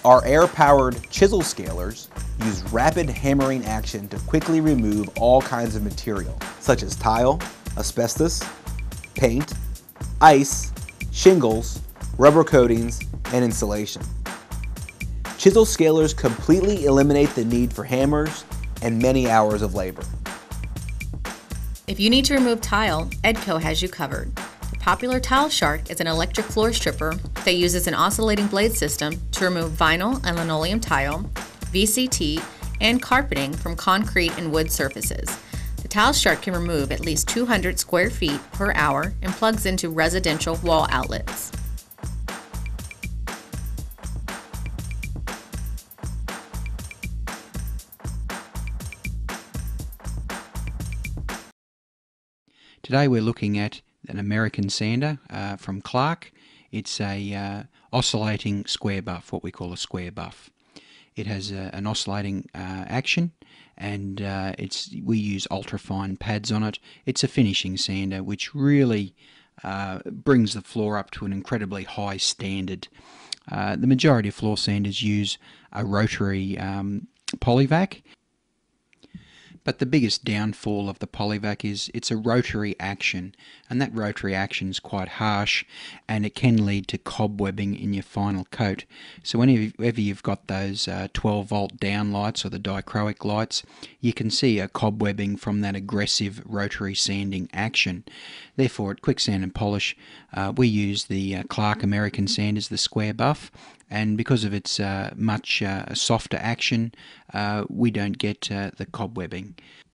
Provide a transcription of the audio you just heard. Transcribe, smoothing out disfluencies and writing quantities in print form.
Our air-powered chisel scalers use rapid hammering action to quickly remove all kinds of material, such as tile, asbestos, paint, ice, shingles, rubber coatings, and insulation. Chisel scalers completely eliminate the need for hammers and many hours of labor. If you need to remove tile, Nedco has you covered. The popular Tile Shark is an electric floor stripper that uses an oscillating blade system to remove vinyl and linoleum tile, VCT, and carpeting from concrete and wood surfaces. The Tile Shark can remove at least 200 square feet per hour and plugs into residential wall outlets. Today we're looking at an American sander from Clark. It's a oscillating square buff, what we call a square buff. It has an oscillating action, and we use ultra-fine pads on it. It's a finishing sander which really brings the floor up to an incredibly high standard. The majority of floor sanders use a rotary polyvac. But the biggest downfall of the polyvac is it's a rotary action, and that rotary action is quite harsh, and it can lead to cobwebbing in your final coat. So whenever you've got those 12-volt down lights or the dichroic lights, you can see a cobwebbing from that aggressive rotary sanding action. Therefore, at Quick Sand and Polish, we use the Clark American sanders, the square buff, and because of its much softer action, we don't get the cobwebbing.